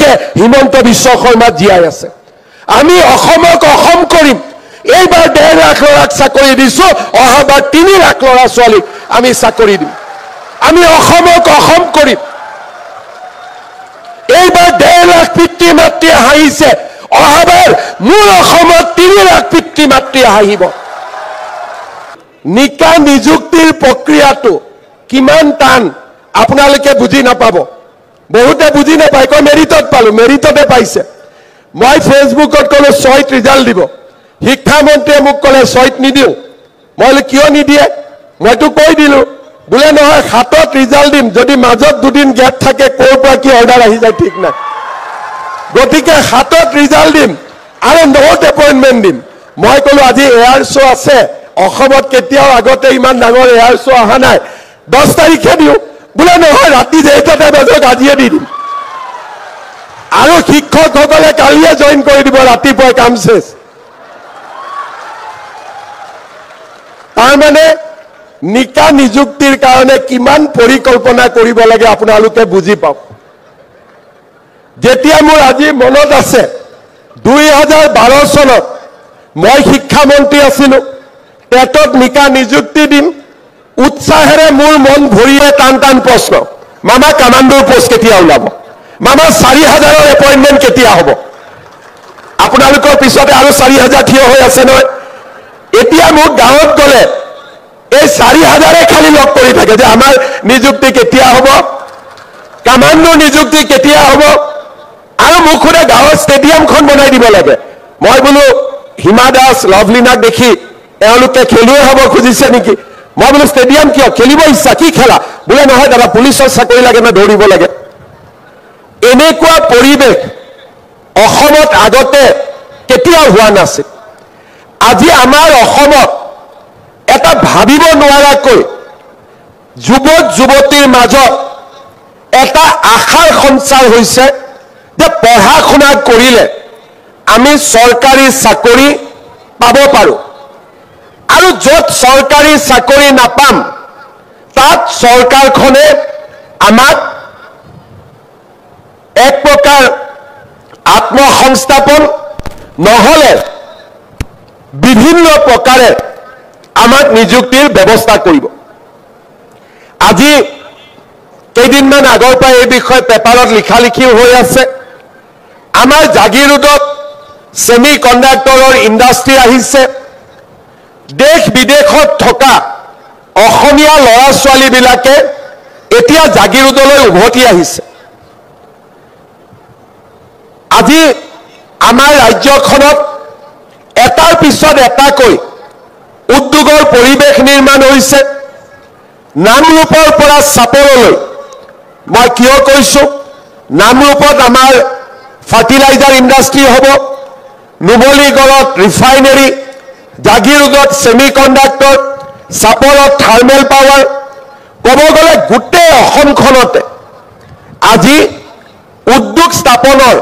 এতিয়ালৈকে হিমন্ত বিশ্ব শৰ্মা জীয়াই আছে আমি অসমক অসম কৰিম এইবাৰ 1.5 লাখ ল'ৰাক চাকৰি দিছো অহাবাৰ 3 লাখ ল'ৰা ছোৱালীক আমি চাকৰি দিম আমি অসমক অসম কৰিম এইবাৰ 1.5 লাখ পিতৃ মাতৃ হাঁহিছে অহাবাৰ মোৰ অসমত 3 লাখ পিতৃ মাতৃ হাঁহিব নিকা নিযুক্তিৰ প্ৰক্ৰিয়াটো কিমান টান আপোনালোকে বুজি নাপাব বহুতে বুজি নাপায় কয় মেৰিটত পালো মেৰিটতে পাইছে মই ফেসবুকত কলো 6ত ৰিজাল্ট দিব শিক্ষা মন্ত্ৰীয়ে মোক কলে 6ত নিদিও মই কিয় নিদিয়ে মইতো কৈ দিলো বুলে নহয় 7ত ৰিজাল্ট দিম যদি মাজত দুদিন গ্যাপ থাকে কোৰ পৰা কি অৰ্ডাৰ আহি যায় ঠিক নাই গতিকে 7ত ৰিজাল্ট দিম আৰু নোট এপইন্টমেন্ট দিম মই কলো আজি এয়াৰ শো আছে অসমত কেতিয়াও আগতে ইমান ডাঙৰ এয়াৰ শো অহা নাই 10 তাৰিখে দিও বুলে নহয় ৰাতি 8টা বজাত আজিয়ে দি দিম আৰু শিক্ষকসকলে কালিয়ে জয়েন কৰি দিব ৰাতিপুৱা কাম শেষ তাৰ মানে নিকা নিযুক্তিৰ কাৰণে কিমান পৰিকল্পনা কৰিব লাগে আপোনালোকে বুজি পাওক যেতিয়া মোৰ আজি মনত আছে 2012 চনত মই শিক্ষা মন্ত্ৰী আছিলো টেটত নিকা নিযুক্তি দিম উৎসাহেৰে মোৰ মন ভৰিয়ে টান টান প্ৰশ্ন মামা কমাণ্ডৰ পোষ্ট কেতিয়া ওলাব মামা 4000ৰ এপইন্টমেন্ট কেতিয়া হ'ব আপোনালোকৰ পিছতে আৰু 4000 থিয় হৈ আছে নহয় এতিয়া মোক গাঁৱত গলে এই 4000ে খালি লগ কৰি থাকে যে আমাৰ নিযুক্তি কেতিয়া হ'ব কমাণ্ডৰ নিযুক্তি কেতিয়া হ'ব আৰু মুখৰে গাঁৱৰ ষ্টেডিয়ামখন বনাই দিব লাগে মই বোলো হিমা দাস লভলিনাক দেখি এওঁলোকে খেলুৱৈ হ'ব খুজিছে নেকি মই বোলো ষ্টেডিয়াম কিয় খেলিব ইচ্ছা কি খেলা বোলে নহয় দাদা পুলিচৰ চাকৰি লাগে না দৌৰিব লাগে এনেকুৱা পৰিৱেশ অসমত আগতে কেতিয়াও হোৱা নাছিল আজি আমাৰ অসমত এটা ভাবিব নোৱাৰাকৈ যুৱক যুৱতীৰ মাজত এটা আশাৰ সঞ্চাৰ হৈছে যে পঢ়া শুনা কৰিলে আমি চৰকাৰী চাকৰি পাব পাৰো আৰু য'ত চৰকাৰী চাকৰি নাপাম তাত চৰকাৰখনে আমাক এক প্ৰকাৰ আত্মসংস্থাপন নহলে বিভিন্ন প্ৰকাৰে আমাক নিযুক্তিৰ ব্যৱস্থা কৰিব আজি কেইদিনমান আগৰ পৰা এই বিষয়ে পেপাৰত লিখা লিখি হৈ আছে আমাৰ জাগিৰোডত সেমি কণ্ডাক্টৰৰ ইণ্ডাষ্ট্ৰি আহিছে দেশ বিদেশত থকা অসমীয়া ল'ৰা ছোৱালীবিলাকে এতিয়া জাগিৰোডলৈ উভতি আহিছে আজি আমাৰ ৰাজ্যখনত এটাৰ পিছত এটাকৈ উদ্যোগৰ পৰিৱেশ নিৰ্মাণ হৈছে নামৰূপৰ পৰা চাপৰলৈ মই কিয় কৈছো নামৰূপত আমাৰ ফাৰ্টিলাইজাৰ ইণ্ডাষ্ট্ৰি হ'ব নুমলীগড়ত ৰিফাইনেৰী জাগিৰোডত সেমি কণ্ডাক্টৰ চাপৰত থাৰ্মেল পাৱাৰ ক'ব গ'লে গোটেই অসমখনতে আজি উদ্যোগ স্থাপনৰ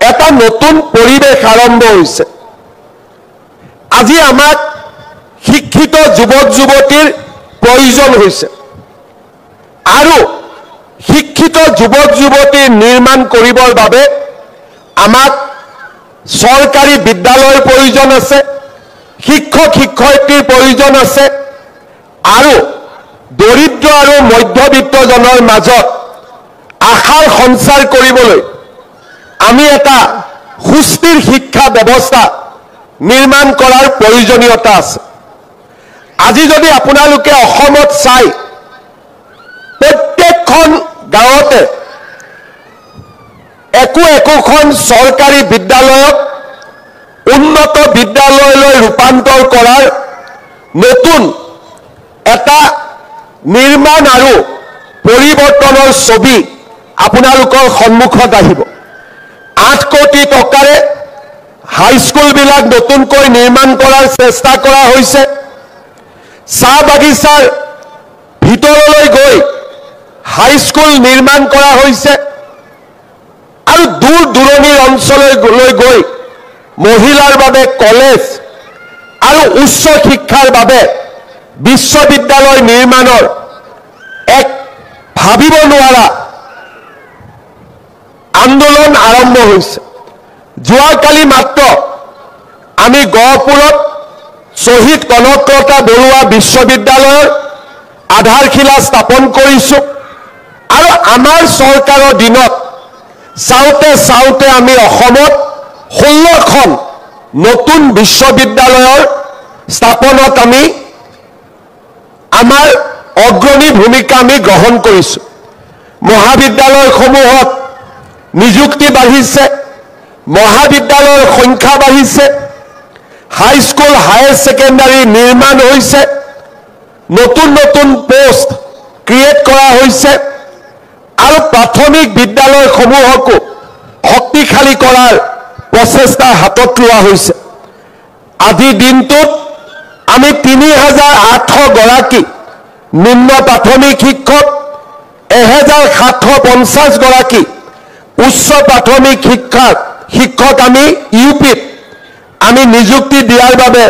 এটা নতুন পৰিৱেশ আৰম্ভ হৈছে আজি আমাক শিক্ষিত যুৱক যুৱতীৰ প্ৰয়োজন হৈছে আৰু শিক্ষিত যুৱক যুৱতী নিৰ্মাণ কৰিবৰ বাবে আমাক চৰকাৰী বিদ্যালয়ৰ প্ৰয়োজন আছে শিক্ষক শিক্ষয়িত্ৰীৰ প্ৰয়োজন আছে আৰু দৰিদ্ৰ আৰু মধ্যবিত্তজনৰ মাজত আশাৰ সঞ্চাৰ কৰিবলৈ আমি এটা সুস্থিৰ শিক্ষা ব্যৱস্থা নিৰ্মাণ কৰাৰ প্ৰয়োজনীয়তা আছে আজি যদি আপোনালোকে অসমত চাই প্ৰত্যেকখন গাঁৱতে একোখন চৰকাৰী বিদ্যালয়ক উন্নত বিদ্যালয়লৈ ৰূপান্তৰ কৰাৰ নতুন এটা নিৰ্মাণ আৰু পৰিৱৰ্তনৰ ছবি আপোনালোকৰ সন্মুখত আহিব 8 কোটি টকাৰে হাইস্কুলবিলাক নতুনকৈ নিৰ্মাণ কৰাৰ চেষ্টা কৰা হৈছে চাহ বাগিচাৰ ভিতৰলৈ গৈ হাইস্কুল নিৰ্মাণ কৰা হৈছে আৰু দূৰ দূৰণিৰ অঞ্চললৈ গৈ মহিলাৰ বাবে কলেজ আৰু উচ্চ শিক্ষাৰ বাবে বিশ্ববিদ্যালয় নিৰ্মাণৰ এক ভাবিব নোৱাৰা আন্দোলন আৰম্ভ হৈছে। যোৱাকালি মাত্ৰ আমি গহপুৰত শ্বহীদ কনকলতা বৰুৱা বিশ্ববিদ্যালয়ৰ আধাৰশিলা স্থাপন কৰিছোঁ আৰু আমাৰ চৰকাৰৰ দিনত চাওঁতে চাওঁতে আমি অসমত 16খন নতুন বিশ্ববিদ্যালয়ৰ স্থাপনত আমি আমাৰ অগ্ৰণী ভূমিকা আমি গ্ৰহণ কৰিছোঁ। মহাবিদ্যালয়সমূহত নিযুক্তি বাঢ়িছে, মহাবিদ্যালয়ৰ সংখ্যা বাঢ়িছে, হাইস্কুল হায়াৰ ছেকেণ্ডাৰী নিৰ্মাণ হৈছে, নতুন নতুন পোষ্ট ক্ৰিয়েট কৰা হৈছে আৰু প্ৰাথমিক বিদ্যালয়সমূহকো শক্তিশালী কৰাৰ প্ৰচেষ্টা হাতত লোৱা হৈছে। আজিৰ দিনটোত আমি ৩,৮০০ গৰাকী নিম্ন প্ৰাথমিক শিক্ষক, ১,৭৫০ গৰাকী উচ্চ প্ৰাথমিক শিক্ষক আমি ইউপিত আমি নিযুক্তি দিয়াৰ বাবে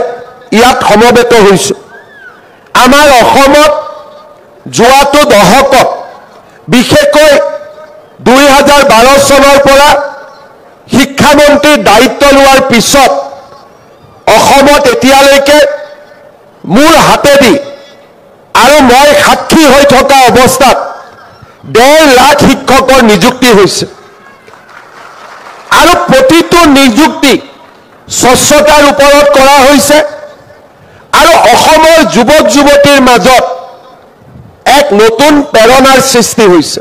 ইয়াত সমবেত হৈছোঁ। আমাৰ অসমত যোৱাটো দশকত বিশেষকৈ ২০১২ চনৰ পৰা শিক্ষামন্ত্ৰীৰ দায়িত্ব লোৱাৰ পিছত অসমত এতিয়ালৈকে মোৰ হাতেদি আৰু মই সাক্ষী হৈ থকা অৱস্থাত ১.৫ লাখ শিক্ষকৰ নিযুক্তি হৈছে আৰু প্ৰতিটো নিযুক্তি স্বচ্ছতাৰ ওপৰত কৰা হৈছে আৰু অসমৰ যুৱক যুৱতীৰ মাজত এক নতুন প্ৰেৰণাৰ সৃষ্টি হৈছে।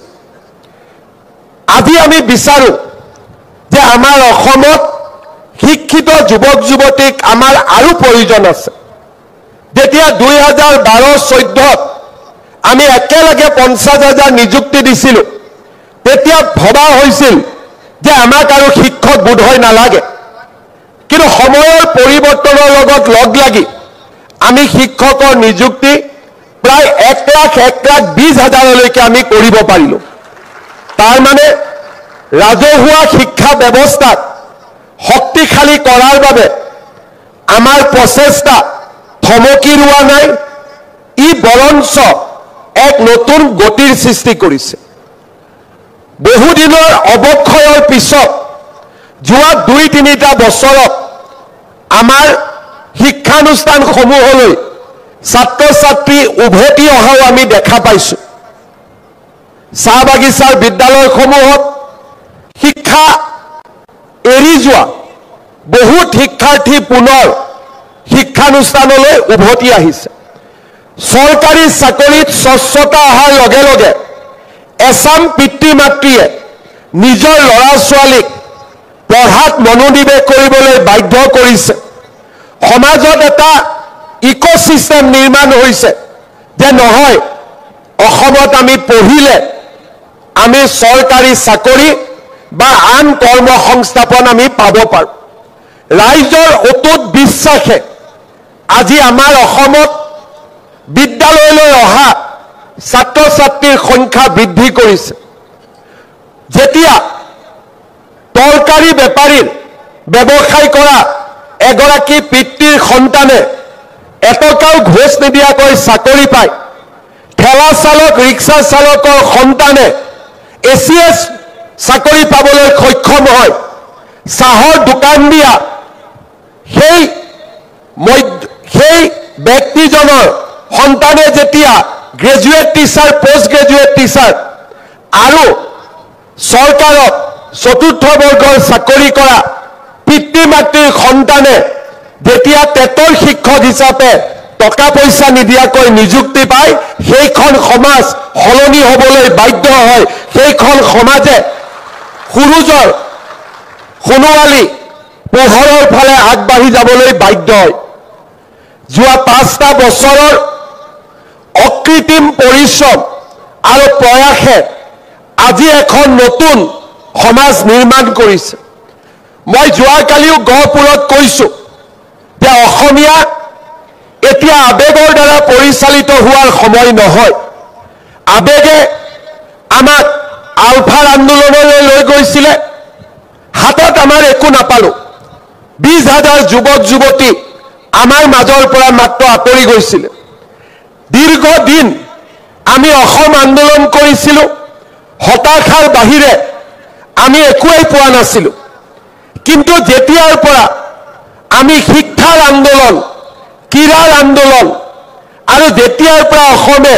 আজি আমি বিচাৰোঁ যে আমাৰ অসমত শিক্ষিত যুৱক যুৱতীক আমাৰ আৰু প্ৰয়োজন আছে। যেতিয়া ২০১২-১৪ত আমি একেলগে ৫০,০০০ নিযুক্তি দিছিলোঁ, তেতিয়া ভবা হৈছিল যে আমাক আৰু শিক্ষক বোধহয় নালাগে, কিন্তু সময়ৰ পৰিৱৰ্তনৰ লগত লগ লাগি আমি শিক্ষকৰ নিযুক্তি প্ৰায় ১,২০,০০০লৈকে আমি কৰিব পাৰিলোঁ। তাৰ মানে ৰাজহুৱা শিক্ষা ব্যৱস্থাক শক্তিশালী কৰাৰ বাবে আমাৰ প্ৰচেষ্টা থমকি ৰোৱা নাই, ই বৰঞ্চ এক নতুন গতিৰ সৃষ্টি কৰিছে। বহুদিনৰ অৱক্ষয়ৰ পিছত যোৱা ২-৩টা বছৰত আমাৰ শিক্ষানুষ্ঠানসমূহলৈ ছাত্ৰ ছাত্ৰী উভতি অহাও আমি দেখা পাইছোঁ। চাহ বাগিচাৰ বিদ্যালয়সমূহত শিক্ষা এৰি যোৱা বহুত শিক্ষাৰ্থী পুনৰ শিক্ষানুষ্ঠানলৈ উভতি আহিছে। চৰকাৰী চাকৰিত স্বচ্ছতা অহাৰ লগে লগে এচাম পিতৃ মাতৃয়ে নিজৰ ল'ৰা ছোৱালীক পঢ়াত মনোনিৱেশ কৰিবলৈ বাধ্য কৰিছে। সমাজত এটা ইক'চিষ্টেম নিৰ্মাণ হৈছে যে নহয়, অসমত আমি পঢ়িলে আমি চৰকাৰী চাকৰি বা আন কৰ্ম সংস্থাপন আমি পাব পাৰোঁ। ৰাইজৰ অটুট বিশ্বাসে আজি আমাৰ অসমত বিদ্যালয়লৈ অহা ছাত্ৰ ছাত্ৰীৰ সংখ্যা বৃদ্ধি কৰিছে। যেতিয়া তৰকাৰী বেপাৰীৰ ব্যৱসায় কৰা এগৰাকী পিতৃৰ সন্তানে এটকাও ঘোষ নিদিয়াকৈ চাকৰি পায়, ঠেলা চালক ৰিক্সা চালকৰ সন্তানে ACS চাকৰি পাবলৈ সক্ষম হয়, চাহৰ দোকান দিয়া সেই ব্যক্তিজনৰ সন্তানে যেতিয়া graduate teacher, post graduate teacher আৰু চৰকাৰত চতুৰ্থ বৰ্গৰ চাকৰি কৰা পিতৃ মাতৃৰ সন্তানে যেতিয়া টেটৰ শিক্ষক হিচাপে টকা পইচা নিদিয়াকৈ নিযুক্তি পায়, সেইখন সমাজ সলনি হ'বলৈ বাধ্য হয়। সেইখন সমাজে সুৰুজৰ সোণোৱালী পোহৰৰ ফালে আগবাঢ়ি যাবলৈ বাধ্য হয়। যোৱা 5টা বছৰৰ অকৃত্ৰিম পৰিশ্ৰম আৰু প্ৰয়াসে আজি এখন নতুন সমাজ নিৰ্মাণ কৰিছে। মই যোৱাকালিও গহপুৰত কৈছোঁ যে অসমীয়া এতিয়া আবেগৰ দ্বাৰা পৰিচালিত হোৱাৰ সময় নহয়। আবেগে আমাক আলফাৰ আন্দোলনলৈ লৈ গৈছিলে, হাতত আমাৰ একো নাপালোঁ। 20,000 যুৱক যুৱতী আমাৰ মাজৰ পৰা মাত্ৰ আঁতৰি গৈছিলে। দীৰ্ঘদিন আমি অসম আন্দোলন কৰিছিলোঁ, হতাশাৰ বাহিৰে আমি একোৱেই পোৱা নাছিলোঁ। কিন্তু যেতিয়াৰ পৰা আমি শিক্ষাৰ আন্দোলন, ক্ৰীড়াৰ আন্দোলন আৰু যেতিয়াৰ পৰা অসমে